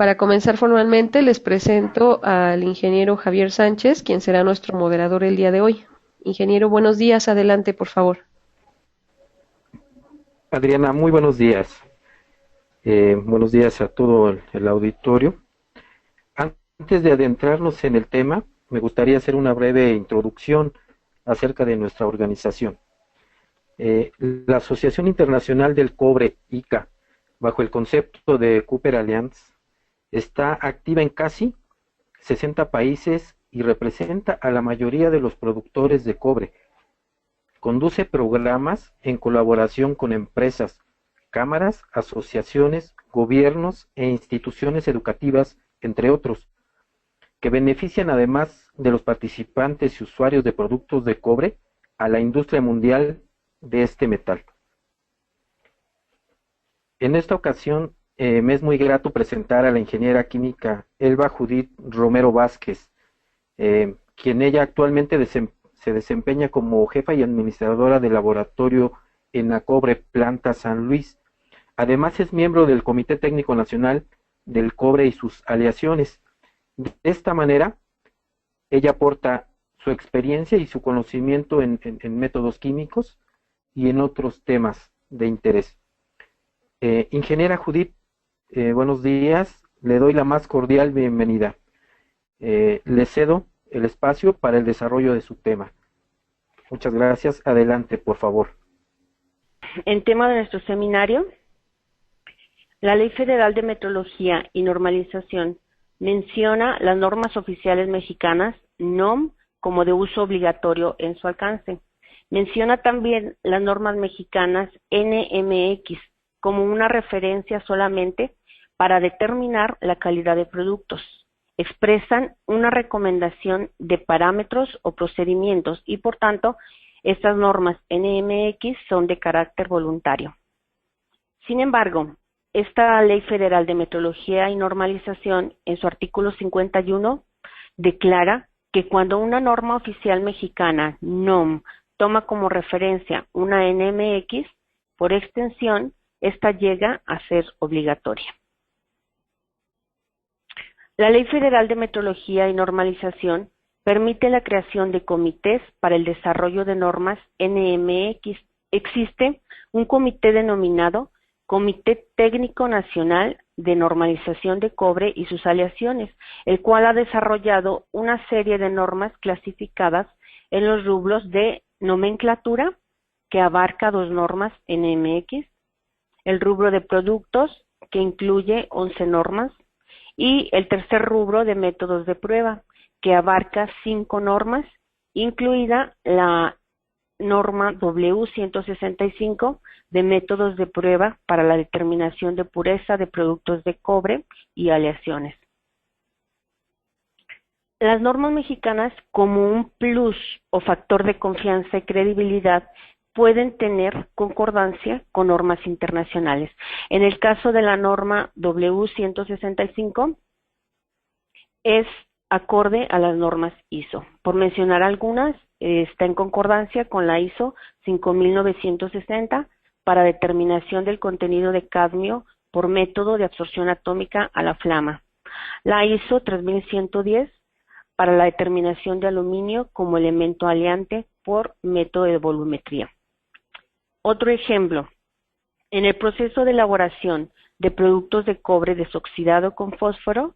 Para comenzar formalmente, les presento al ingeniero Javier Sánchez, quien será nuestro moderador el día de hoy. Ingeniero, buenos días. Adelante, por favor. Adriana, muy buenos días. Buenos días a todo el auditorio. Antes de adentrarnos en el tema, me gustaría hacer una breve introducción acerca de nuestra organización. La Asociación Internacional del Cobre, ICA, bajo el concepto de Cooper Alliance, está activa en casi 60 países y representa a la mayoría de los productores de cobre. Conduce programas en colaboración con empresas, cámaras, asociaciones, gobiernos e instituciones educativas, entre otros, que benefician además de los participantes y usuarios de productos de cobre a la industria mundial de este metal. En esta ocasión me es muy grato presentar a la ingeniera química Elba Judith Romero Vázquez, quien ella actualmente se desempeña como jefa y administradora del laboratorio Enacobre Planta San Luis. Además es miembro del Comité Técnico Nacional del Cobre y sus aleaciones. De esta manera, ella aporta su experiencia y su conocimiento en métodos químicos y en otros temas de interés. Ingeniera Judith, buenos días. Le doy la más cordial bienvenida. Le cedo el espacio para el desarrollo de su tema. Muchas gracias. Adelante, por favor. En tema de nuestro seminario, la Ley Federal de Metrología y Normalización menciona las normas oficiales mexicanas, NOM, como de uso obligatorio en su alcance. Menciona también las normas mexicanas NMX como una referencia solamente para determinar la calidad de productos. Expresan una recomendación de parámetros o procedimientos y, por tanto, estas normas NMX son de carácter voluntario. Sin embargo, esta Ley Federal de Metrología y Normalización, en su artículo 51, declara que cuando una norma oficial mexicana, NOM, toma como referencia una NMX, por extensión, esta llega a ser obligatoria. La Ley Federal de Metrología y Normalización permite la creación de comités para el desarrollo de normas NMX. Existe un comité denominado Comité Técnico Nacional de Normalización de Cobre y sus aleaciones, el cual ha desarrollado una serie de normas clasificadas en los rubros de nomenclatura, que abarca 2 normas NMX, el rubro de productos, que incluye 11 normas, y el tercer rubro de métodos de prueba, que abarca 5 normas, incluida la norma W165 de métodos de prueba para la determinación de pureza de productos de cobre y aleaciones. Las normas mexicanas, como un plus o factor de confianza y credibilidad, pueden tener concordancia con normas internacionales. En el caso de la norma W165, es acorde a las normas ISO. Por mencionar algunas, está en concordancia con la ISO 5960 para determinación del contenido de cadmio por método de absorción atómica a la flama. La ISO 3110 para la determinación de aluminio como elemento aleante por método de volumetría. Otro ejemplo, en el proceso de elaboración de productos de cobre desoxidado con fósforo,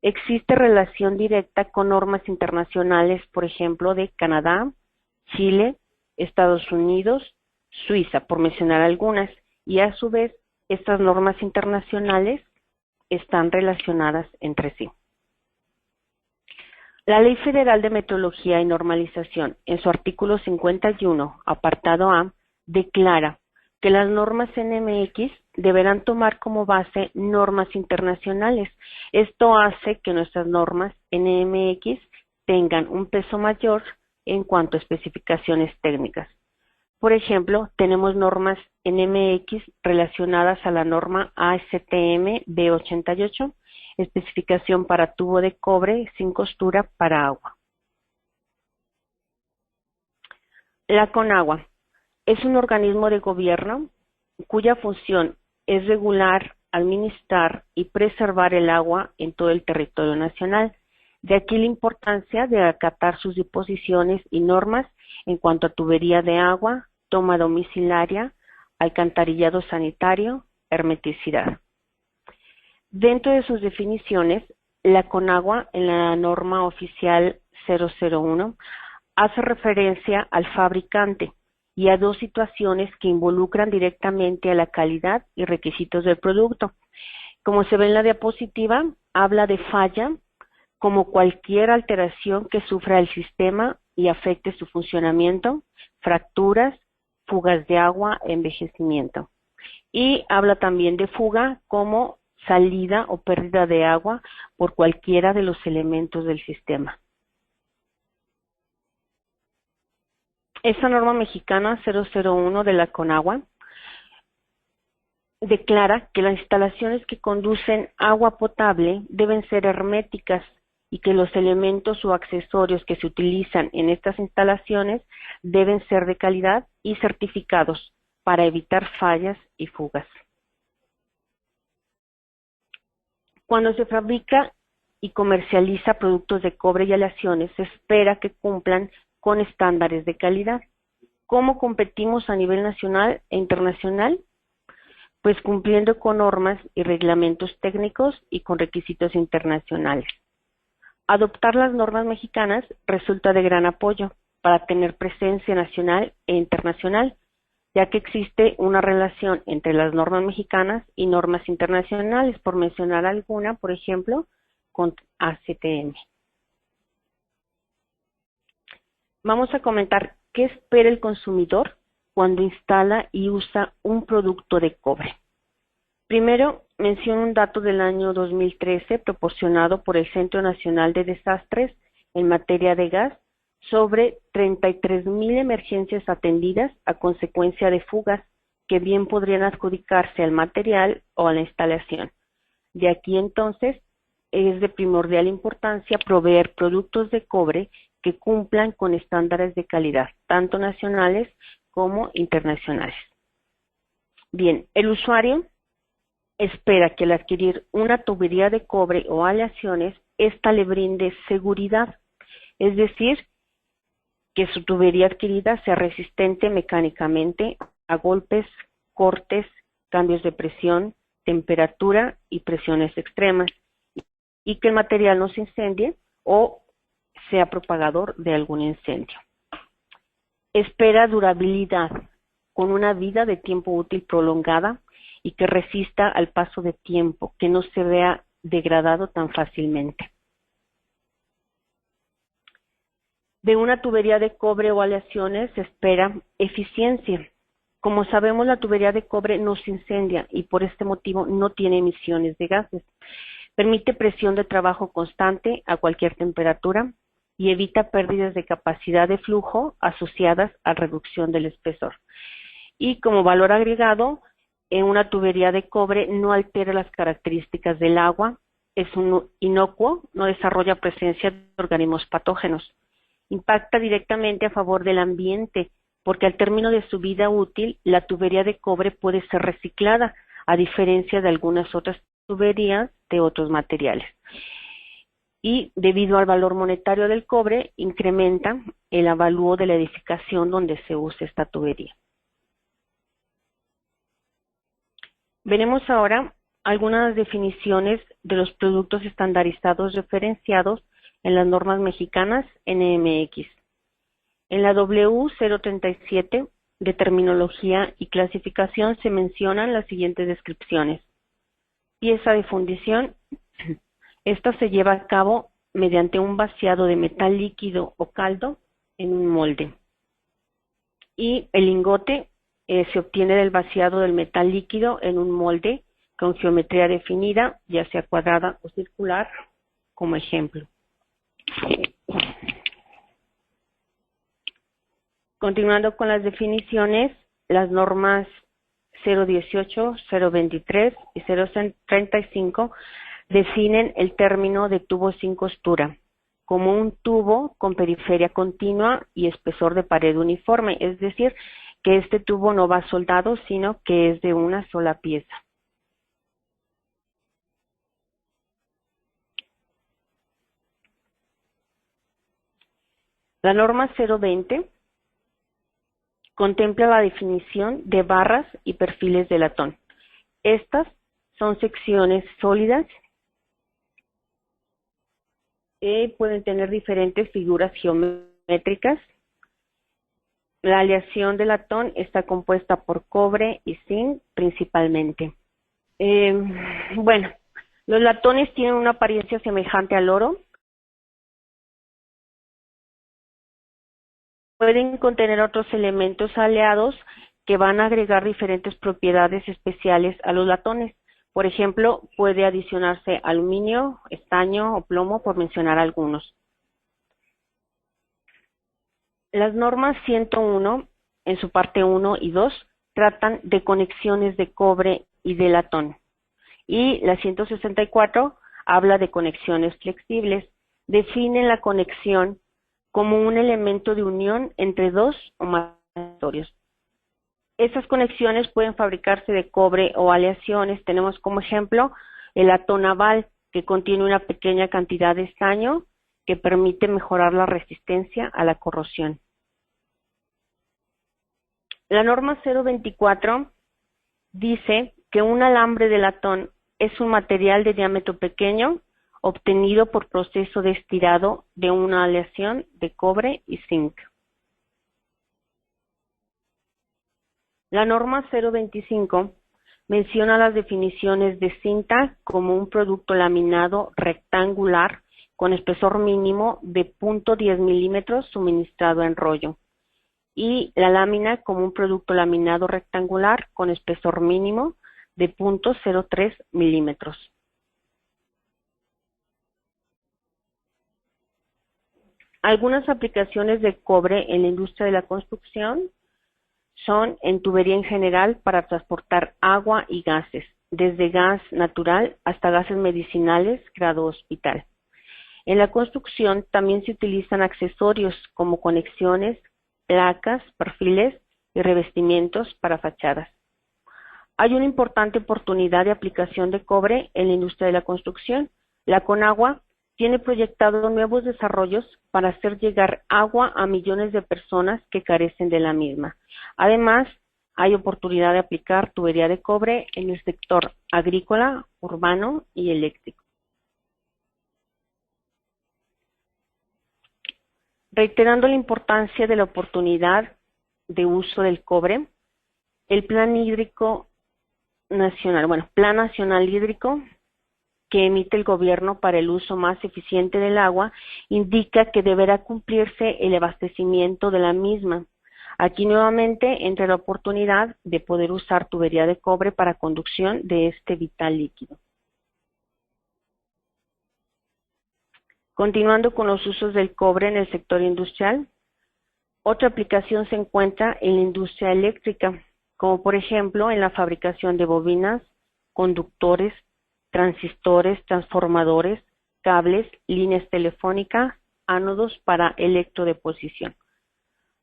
existe relación directa con normas internacionales, por ejemplo, de Canadá, Chile, Estados Unidos, Suiza, por mencionar algunas, y a su vez, estas normas internacionales están relacionadas entre sí. La Ley Federal de Metrología y Normalización, en su artículo 51, apartado A, declara que las normas NMX deberán tomar como base normas internacionales. Esto hace que nuestras normas NMX tengan un peso mayor en cuanto a especificaciones técnicas. Por ejemplo, tenemos normas NMX relacionadas a la norma ASTM B88, especificación para tubo de cobre sin costura para agua. La CONAGUA es un organismo de gobierno cuya función es regular administrar y preservar el agua en todo el territorio nacional. De aquí la importancia de acatar sus disposiciones y normas en cuanto a tubería de agua, toma domiciliaria, alcantarillado sanitario, hermeticidad. Dentro de sus definiciones, la CONAGUA en la norma oficial 001 hace referencia al fabricante y a dos situaciones que involucran directamente a la calidad y requisitos del producto. Como se ve en la diapositiva, habla de falla como cualquier alteración que sufra el sistema y afecte su funcionamiento, fracturas, fugas de agua, envejecimiento. Y habla también de fuga como salida o pérdida de agua por cualquiera de los elementos del sistema. Esta norma mexicana 001 de la CONAGUA declara que las instalaciones que conducen agua potable deben ser herméticas y que los elementos o accesorios que se utilizan en estas instalaciones deben ser de calidad y certificados para evitar fallas y fugas. Cuando se fabrica y comercializa productos de cobre y aleaciones, se espera que cumplan con estándares de calidad. ¿Cómo competimos a nivel nacional e internacional? Pues cumpliendo con normas y reglamentos técnicos y con requisitos internacionales. Adoptar las normas mexicanas resulta de gran apoyo para tener presencia nacional e internacional, ya que existe una relación entre las normas mexicanas y normas internacionales, por mencionar alguna, por ejemplo, con ACTM. Vamos a comentar qué espera el consumidor cuando instala y usa un producto de cobre. Primero, menciono un dato del año 2013 proporcionado por el Centro Nacional de Desastres en materia de gas sobre 33,000 emergencias atendidas a consecuencia de fugas que bien podrían adjudicarse al material o a la instalación. De aquí entonces es de primordial importancia proveer productos de cobre que cumplan con estándares de calidad, tanto nacionales como internacionales. Bien, el usuario espera que al adquirir una tubería de cobre o aleaciones, ésta le brinde seguridad, es decir, que su tubería adquirida sea resistente mecánicamente a golpes, cortes, cambios de presión, temperatura y presiones extremas, y que el material no se incendie o sea propagador de algún incendio. Espera durabilidad, con una vida de tiempo útil prolongada y que resista al paso de tiempo, que no se vea degradado tan fácilmente. De una tubería de cobre o aleaciones se espera eficiencia. Como sabemos, la tubería de cobre no se incendia y por este motivo no tiene emisiones de gases. Permite presión de trabajo constante a cualquier temperatura y evita pérdidas de capacidad de flujo asociadas a reducción del espesor. Y como valor agregado, en una tubería de cobre no altera las características del agua, es un inocuo, no desarrolla presencia de organismos patógenos. Impacta directamente a favor del ambiente, porque al término de su vida útil, la tubería de cobre puede ser reciclada, a diferencia de algunas otras tuberías de otros materiales. Y debido al valor monetario del cobre, incrementa el avalúo de la edificación donde se usa esta tubería. Veremos ahora algunas definiciones de los productos estandarizados referenciados en las normas mexicanas NMX. En la W037 de terminología y clasificación se mencionan las siguientes descripciones. Pieza de fundición. Esta se lleva a cabo mediante un vaciado de metal líquido o caldo en un molde. Y el lingote se obtiene del vaciado del metal líquido en un molde con geometría definida, ya sea cuadrada o circular, como ejemplo. Continuando con las definiciones, las normas 018, 023 y 035 definen el término de tubo sin costura como un tubo con periferia continua y espesor de pared uniforme, es decir, que este tubo no va soldado, sino que es de una sola pieza. La norma 020 contempla la definición de barras y perfiles de latón. Estas son secciones sólidas que pueden tener diferentes figuras geométricas. La aleación de latón está compuesta por cobre y zinc principalmente. Bueno, los latones tienen una apariencia semejante al oro. Pueden contener otros elementos aleados que van a agregar diferentes propiedades especiales a los latones. Por ejemplo, puede adicionarse aluminio, estaño o plomo, por mencionar algunos. Las normas 101, en su parte 1 y 2, tratan de conexiones de cobre y de latón. Y la 164 habla de conexiones flexibles. Definen la conexión como un elemento de unión entre dos o más aleatorios. Esas conexiones pueden fabricarse de cobre o aleaciones. Tenemos como ejemplo el latón naval, que contiene una pequeña cantidad de estaño que permite mejorar la resistencia a la corrosión. La norma 024 dice que un alambre de latón es un material de diámetro pequeño obtenido por proceso de estirado de una aleación de cobre y zinc. La norma 025 menciona las definiciones de cinta como un producto laminado rectangular con espesor mínimo de 0.10 milímetros suministrado en rollo, y la lámina como un producto laminado rectangular con espesor mínimo de 0.03 milímetros. Algunas aplicaciones de cobre en la industria de la construcción son en tubería en general para transportar agua y gases, desde gas natural hasta gases medicinales grado hospital. En la construcción también se utilizan accesorios como conexiones, placas, perfiles y revestimientos para fachadas. Hay una importante oportunidad de aplicación de cobre en la industria de la construcción. La Conagua tiene proyectado nuevos desarrollos para hacer llegar agua a millones de personas que carecen de la misma. Además, hay oportunidad de aplicar tubería de cobre en el sector agrícola, urbano y eléctrico. Reiterando la importancia de la oportunidad de uso del cobre, el Plan Hídrico Nacional, Plan Nacional Hídrico que emite el gobierno para el uso más eficiente del agua, indica que deberá cumplirse el abastecimiento de la misma. Aquí nuevamente entra la oportunidad de poder usar tubería de cobre para conducción de este vital líquido. Continuando con los usos del cobre en el sector industrial, otra aplicación se encuentra en la industria eléctrica, como por ejemplo en la fabricación de bobinas, conductores, transistores, transformadores, cables, líneas telefónicas, ánodos para electrodeposición.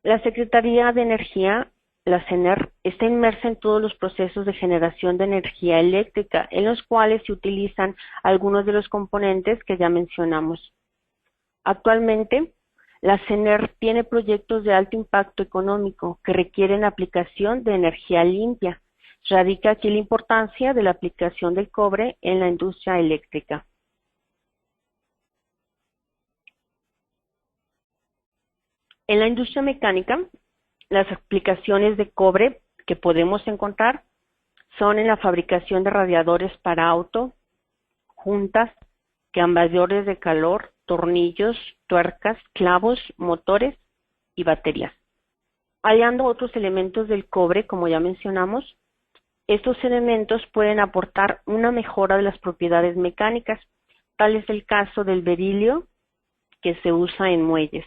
La Secretaría de Energía, la CENER, está inmersa en todos los procesos de generación de energía eléctrica, en los cuales se utilizan algunos de los componentes que ya mencionamos. Actualmente, la CENER tiene proyectos de alto impacto económico que requieren aplicación de energía limpia. Radica aquí la importancia de la aplicación del cobre en la industria eléctrica. En la industria mecánica, las aplicaciones de cobre que podemos encontrar son en la fabricación de radiadores para auto, juntas, cambiadores de calor, tornillos, tuercas, clavos, motores y baterías. Hallando otros elementos del cobre, como ya mencionamos, estos elementos pueden aportar una mejora de las propiedades mecánicas. Tal es el caso del berilio, que se usa en muelles.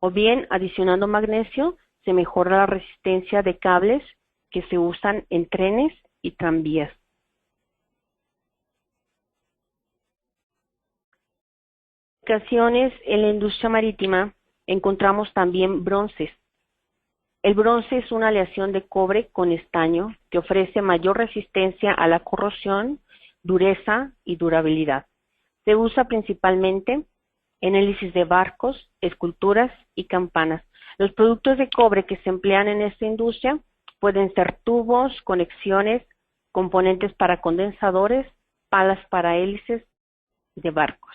O bien, adicionando magnesio, se mejora la resistencia de cables que se usan en trenes y tranvías. En aplicaciones en la industria marítima encontramos también bronces. El bronce es una aleación de cobre con estaño que ofrece mayor resistencia a la corrosión, dureza y durabilidad. Se usa principalmente en hélices de barcos, esculturas y campanas. Los productos de cobre que se emplean en esta industria pueden ser tubos, conexiones, componentes para condensadores, palas para hélices de barcos.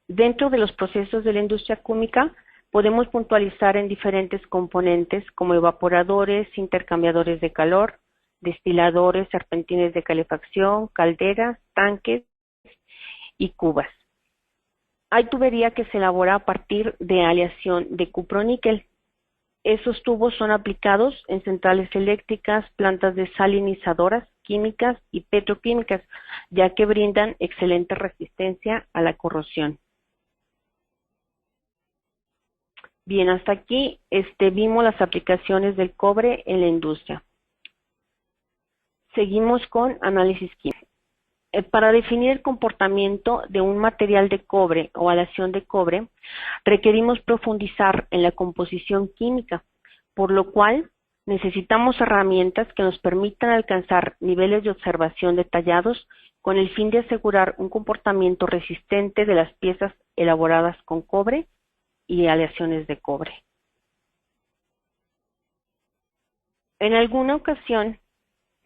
Dentro de los procesos de la industria química, podemos puntualizar en diferentes componentes como evaporadores, intercambiadores de calor, destiladores, serpentines de calefacción, calderas, tanques y cubas. Hay tubería que se elabora a partir de aleación de cuproníquel. Esos tubos son aplicados en centrales eléctricas, plantas desalinizadoras, químicas y petroquímicas, ya que brindan excelente resistencia a la corrosión. Bien, hasta aquí vimos las aplicaciones del cobre en la industria. Seguimos con análisis químico. Para definir el comportamiento de un material de cobre o aleación de cobre, requerimos profundizar en la composición química, por lo cual necesitamos herramientas que nos permitan alcanzar niveles de observación detallados con el fin de asegurar un comportamiento resistente de las piezas elaboradas con cobre y aleaciones de cobre. En alguna ocasión,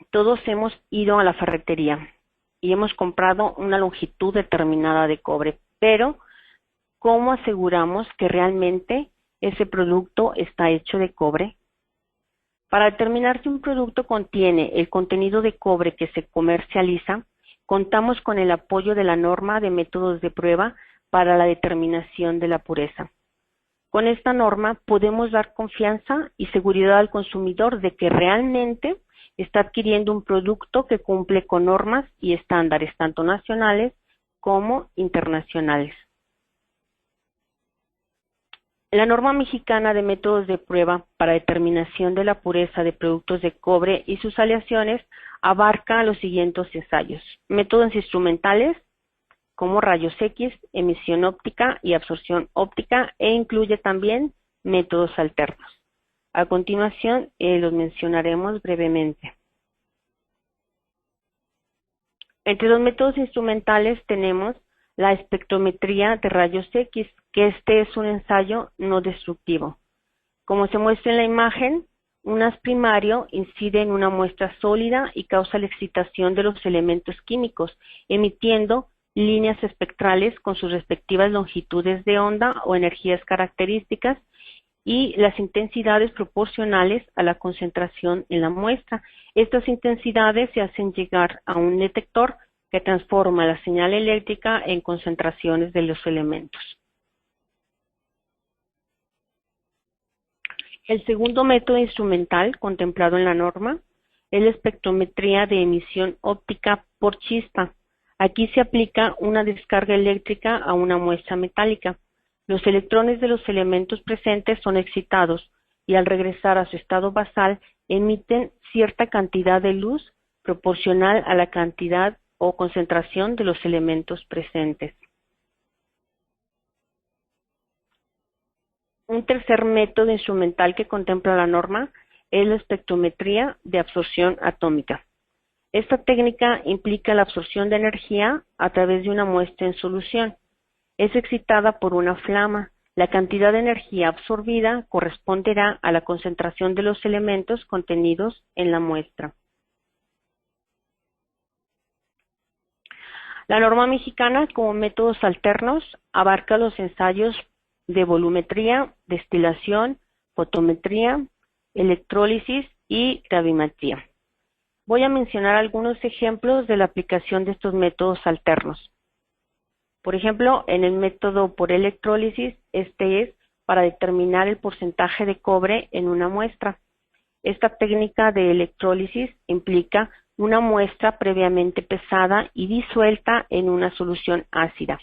todos hemos ido a la ferretería y hemos comprado una longitud determinada de cobre, pero ¿cómo aseguramos que realmente ese producto está hecho de cobre? Para determinar si un producto contiene el contenido de cobre que se comercializa, contamos con el apoyo de la norma de métodos de prueba para la determinación de la pureza. Con esta norma podemos dar confianza y seguridad al consumidor de que realmente está adquiriendo un producto que cumple con normas y estándares tanto nacionales como internacionales. La norma mexicana de métodos de prueba para determinación de la pureza de productos de cobre y sus aleaciones abarca los siguientes ensayos: métodos instrumentales como rayos X, emisión óptica y absorción óptica, e incluye también métodos alternos. A continuación los mencionaremos brevemente. Entre los métodos instrumentales tenemos la espectrometría de rayos X, que es un ensayo no destructivo. Como se muestra en la imagen, un haz primario incide en una muestra sólida y causa la excitación de los elementos químicos, emitiendo líneas espectrales con sus respectivas longitudes de onda o energías características y las intensidades proporcionales a la concentración en la muestra. Estas intensidades se hacen llegar a un detector que transforma la señal eléctrica en concentraciones de los elementos. El segundo método instrumental contemplado en la norma es la espectrometría de emisión óptica por chispa. Aquí se aplica una descarga eléctrica a una muestra metálica. Los electrones de los elementos presentes son excitados y al regresar a su estado basal emiten cierta cantidad de luz proporcional a la cantidad o concentración de los elementos presentes. Un tercer método instrumental que contempla la norma es la espectrometría de absorción atómica. Esta técnica implica la absorción de energía a través de una muestra en solución. Es excitada por una flama. La cantidad de energía absorbida corresponderá a la concentración de los elementos contenidos en la muestra. La norma mexicana, como métodos alternos, abarca los ensayos de volumetría, destilación, fotometría, electrólisis y gravimetría. Voy a mencionar algunos ejemplos de la aplicación de estos métodos alternos. Por ejemplo, en el método por electrólisis, este es para determinar el porcentaje de cobre en una muestra. Esta técnica de electrólisis implica una muestra previamente pesada y disuelta en una solución ácida.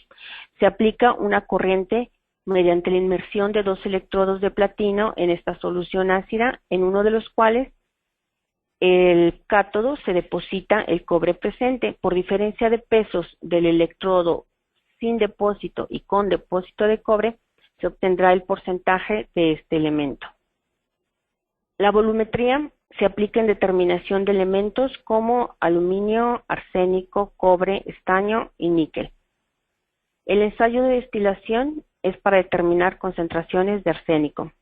Se aplica una corriente mediante la inmersión de 2 electrodos de platino en esta solución ácida, en uno de los cuales el cátodo se deposita el cobre presente. Por diferencia de pesos del electrodo sin depósito y con depósito de cobre, se obtendrá el porcentaje de este elemento. La volumetría se aplica en determinación de elementos como aluminio, arsénico, cobre, estaño y níquel. El ensayo de destilación es para determinar concentraciones de arsénico.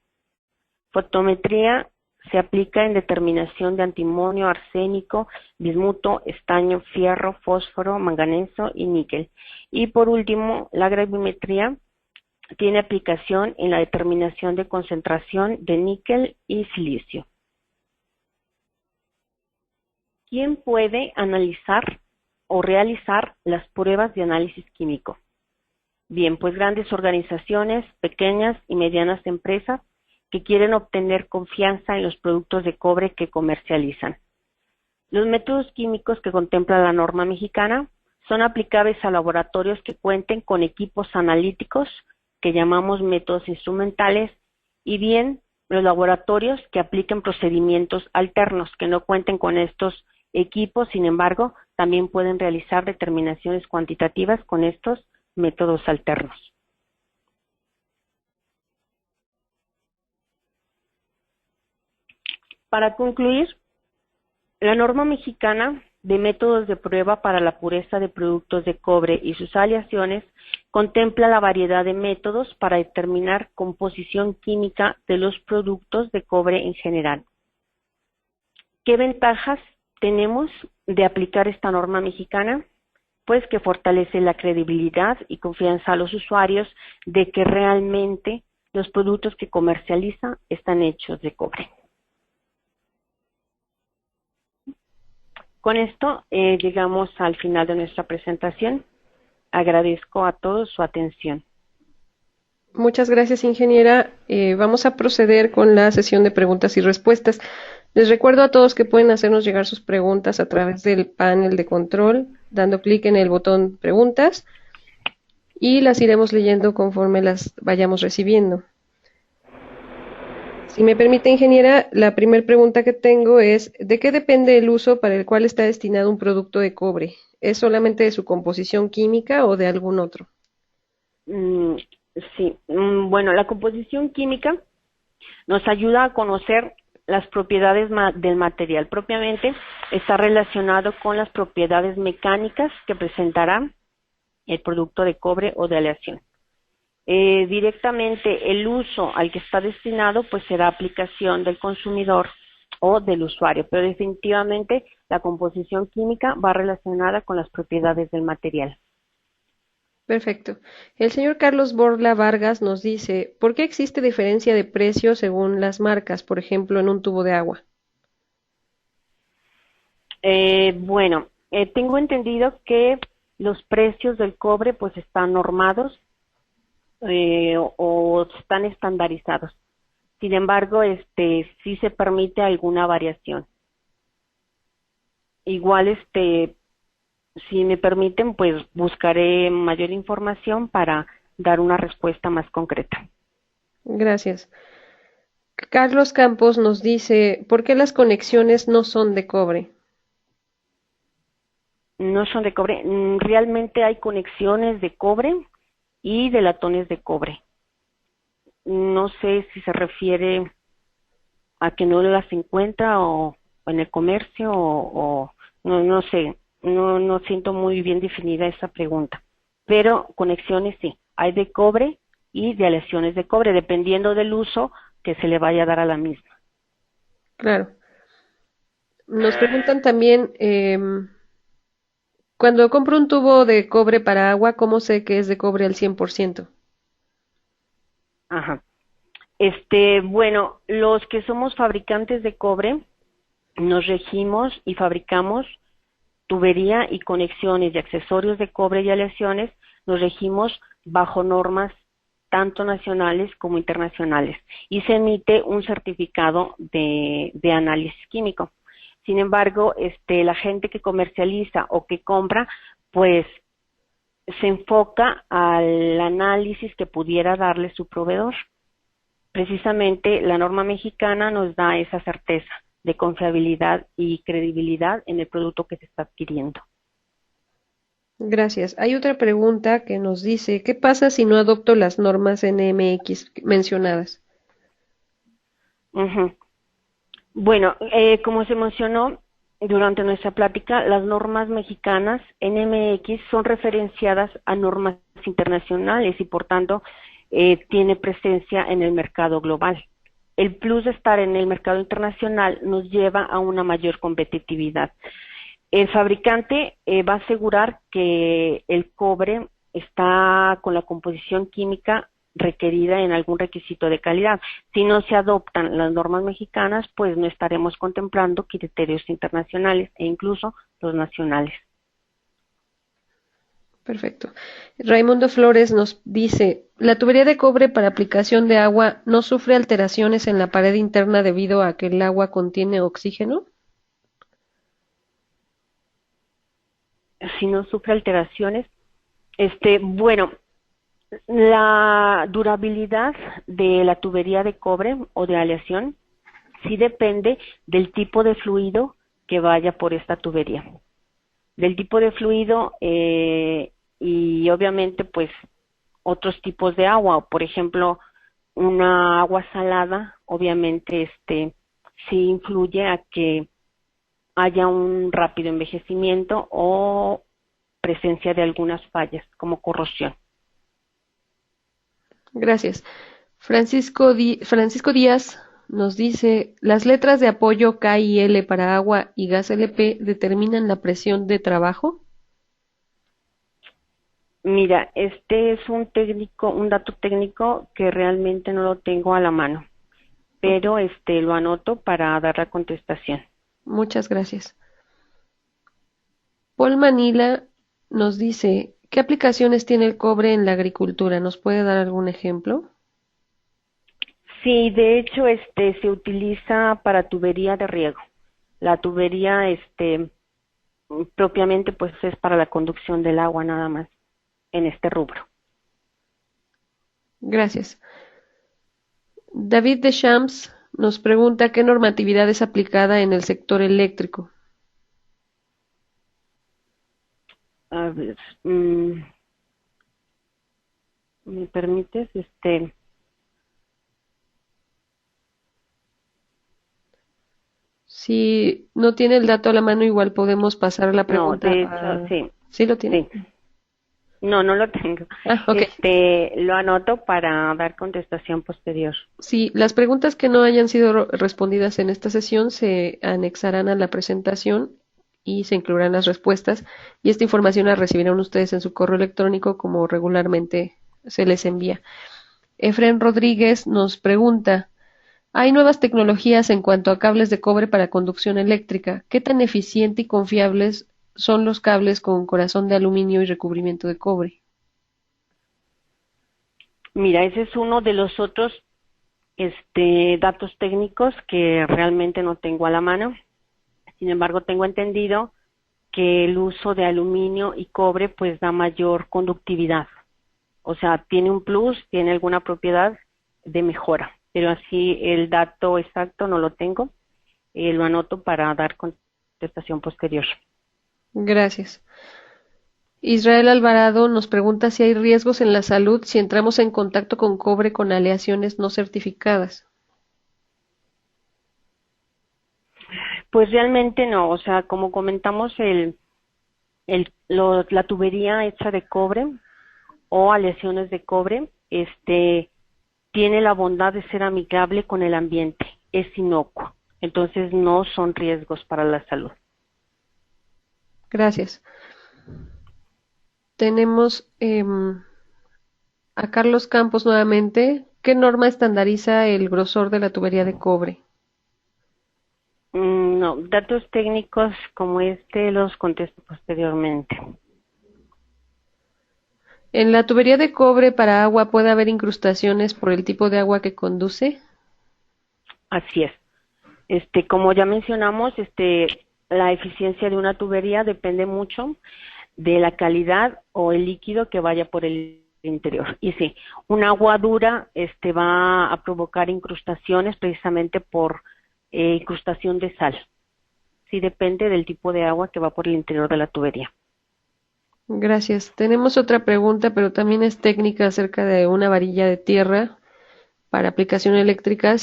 Fotometría se aplica en determinación de antimonio, arsénico, bismuto, estaño, fierro, fósforo, manganeso y níquel. Y por último, la gravimetría tiene aplicación en la determinación de concentración de níquel y silicio. ¿Quién puede analizar o realizar las pruebas de análisis químico? Bien, pues grandes organizaciones, pequeñas y medianas empresas que quieren obtener confianza en los productos de cobre que comercializan. Los métodos químicos que contempla la norma mexicana son aplicables a laboratorios que cuenten con equipos analíticos, que llamamos métodos instrumentales, y bien los laboratorios que apliquen procedimientos alternos, que no cuenten con estos equipos, sin embargo, también pueden realizar determinaciones cuantitativas con estos métodos alternos. Para concluir, la norma mexicana de métodos de prueba para la pureza de productos de cobre y sus aleaciones contempla la variedad de métodos para determinar composición química de los productos de cobre en general. ¿Qué ventajas tenemos de aplicar esta norma mexicana? Pues que fortalece la credibilidad y confianza a los usuarios de que realmente los productos que comercializa están hechos de cobre. Con esto llegamos al final de nuestra presentación. Agradezco a todos su atención. Muchas gracias, ingeniera. Vamos a proceder con la sesión de preguntas y respuestas. Les recuerdo a todos que pueden hacernos llegar sus preguntas a través del panel de control, dando clic en el botón preguntas, y las iremos leyendo conforme las vayamos recibiendo. Si me permite, ingeniera, la primera pregunta que tengo es, ¿de qué depende el uso para el cual está destinado un producto de cobre? ¿Es solamente de su composición química o de algún otro? Sí, bueno, la composición química nos ayuda a conocer las propiedades del material. Propiamente está relacionado con las propiedades mecánicas que presentará el producto de cobre o de aleación. Directamente el uso al que está destinado pues será aplicación del consumidor o del usuario, pero definitivamente la composición química va relacionada con las propiedades del material. Perfecto. El señor Carlos Borla Vargas nos dice, ¿por qué existe diferencia de precio según las marcas, por ejemplo, en un tubo de agua? Bueno, tengo entendido que los precios del cobre pues están normados o están estandarizados. Sin embargo, sí se permite alguna variación. Igual, si me permiten, pues buscaré mayor información para dar una respuesta más concreta. Gracias. Carlos Campos nos dice, ¿por qué las conexiones no son de cobre? No son de cobre. Realmente hay conexiones de cobre y de latones de cobre. No sé si se refiere a que no las encuentra o en el comercio o no sé. No siento muy bien definida esa pregunta. Pero conexiones sí. Hay de cobre y de aleaciones de cobre, dependiendo del uso que se le vaya a dar a la misma. Claro. Nos preguntan también, cuando compro un tubo de cobre para agua, ¿cómo sé que es de cobre al 100%? Ajá. Bueno, los que somos fabricantes de cobre, nos regimos y fabricamos tubería y conexiones de accesorios de cobre y aleaciones, nos regimos bajo normas tanto nacionales como internacionales y se emite un certificado de análisis químico. Sin embargo, la gente que comercializa o que compra, pues se enfoca al análisis que pudiera darle su proveedor. Precisamente la norma mexicana nos da esa certeza de confiabilidad y credibilidad en el producto que se está adquiriendo. Gracias. Hay otra pregunta que nos dice, ¿qué pasa si no adopto las normas NMX mencionadas? Bueno, como se mencionó durante nuestra plática, las normas mexicanas NMX son referenciadas a normas internacionales y por tanto tiene presencia en el mercado global. El plus de estar en el mercado internacional nos lleva a una mayor competitividad. El fabricante va a asegurar que el cobre está con la composición química requerida en algún requisito de calidad. Si no se adoptan las normas mexicanas, pues no estaremos contemplando criterios internacionales e incluso los nacionales. Perfecto. Raimundo Flores nos dice, ¿la tubería de cobre para aplicación de agua no sufre alteraciones en la pared interna debido a que el agua contiene oxígeno? Si no sufre alteraciones, bueno, la durabilidad de la tubería de cobre o de aleación sí depende del tipo de fluido que vaya por esta tubería, del tipo de fluido y obviamente pues otros tipos de agua, por ejemplo una agua salada, obviamente sí influye a que haya un rápido envejecimiento o presencia de algunas fallas como corrosión. Gracias. Francisco Díaz nos dice, ¿las letras de apoyo K y L para agua y gas LP determinan la presión de trabajo? Mira, este es un dato técnico que realmente no lo tengo a la mano, pero lo anoto para dar la contestación. Muchas gracias. Paul Manila nos dice, ¿qué aplicaciones tiene el cobre en la agricultura? ¿Nos puede dar algún ejemplo? Sí, de hecho, se utiliza para tubería de riego. La tubería, propiamente, pues es para la conducción del agua nada más en este rubro. Gracias. David Deschamps nos pregunta qué normatividad es aplicada en el sector eléctrico. A ver, ¿me permites? Si no tiene el dato a la mano, igual podemos pasar la pregunta. No, de hecho, sí. ¿Sí lo tiene? Sí. No, no lo tengo. Ah, ok. Lo anoto para dar contestación posterior. Sí, las preguntas que no hayan sido respondidas en esta sesión se anexarán a la presentación y se incluirán las respuestas, y esta información la recibirán ustedes en su correo electrónico como regularmente se les envía. Efren Rodríguez nos pregunta, hay nuevas tecnologías en cuanto a cables de cobre para conducción eléctrica. ¿Qué tan eficiente y confiables son los cables con corazón de aluminio y recubrimiento de cobre? Mira, ese es uno de los otros datos técnicos que realmente no tengo a la mano. Sin embargo, tengo entendido que el uso de aluminio y cobre pues da mayor conductividad. O sea, tiene un plus, tiene alguna propiedad de mejora, pero así el dato exacto no lo tengo. Lo anoto para dar contestación posterior. Gracias. Israel Alvarado nos pregunta si hay riesgos en la salud si entramos en contacto con cobre con aleaciones no certificadas. Pues realmente no, o sea, como comentamos, la tubería hecha de cobre o aleaciones de cobre, tiene la bondad de ser amigable con el ambiente, es inocuo, entonces no son riesgos para la salud. Gracias. Tenemos a Carlos Campos nuevamente. ¿Qué norma estandariza el grosor de la tubería de cobre? No, datos técnicos como los contesto posteriormente. ¿En la tubería de cobre para agua puede haber incrustaciones por el tipo de agua que conduce? Así es. Como ya mencionamos, la eficiencia de una tubería depende mucho de la calidad o el líquido que vaya por el interior. Y sí, un agua dura va a provocar incrustaciones precisamente por incrustación de sal. Sí depende del tipo de agua que va por el interior de la tubería. Gracias. Tenemos otra pregunta, pero también es técnica acerca de una varilla de tierra para aplicación eléctrica.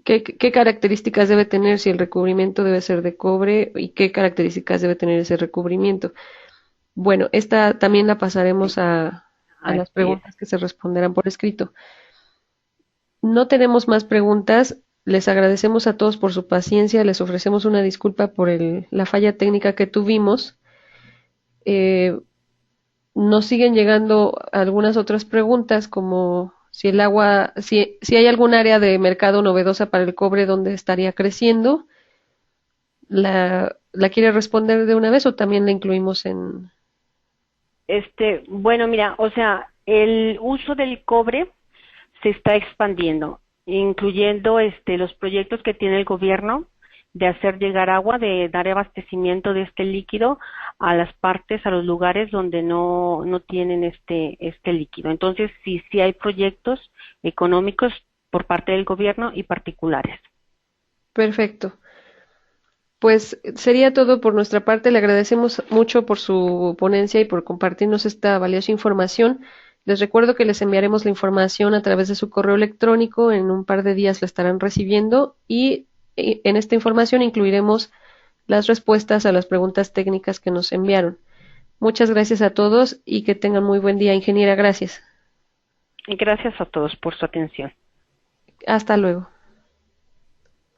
¿Qué ¿Qué características debe tener, si el recubrimiento debe ser de cobre y qué características debe tener ese recubrimiento? Bueno, esta también la pasaremos a las Así es. preguntas que se responderán por escrito. No tenemos más preguntas. Les agradecemos a todos por su paciencia. Les ofrecemos una disculpa por la falla técnica que tuvimos. Eh, Nos siguen llegando algunas otras preguntas, como si hay algún área de mercado novedosa para el cobre donde estaría creciendo. ¿La quiere responder de una vez o también la incluimos en? Bueno, mira, o sea, el uso del cobre se está expandiendo, incluyendo los proyectos que tiene el gobierno de hacer llegar agua, de dar abastecimiento de este líquido a las partes, a los lugares donde no tienen este líquido. Entonces, sí hay proyectos económicos por parte del gobierno y particulares. Perfecto. Pues sería todo por nuestra parte. Le agradecemos mucho por su ponencia y por compartirnos esta valiosa información. Les recuerdo que les enviaremos la información a través de su correo electrónico. En un par de días la estarán recibiendo y en esta información incluiremos las respuestas a las preguntas técnicas que nos enviaron. Muchas gracias a todos y que tengan muy buen día, ingeniera. Gracias. Y gracias a todos por su atención. Hasta luego.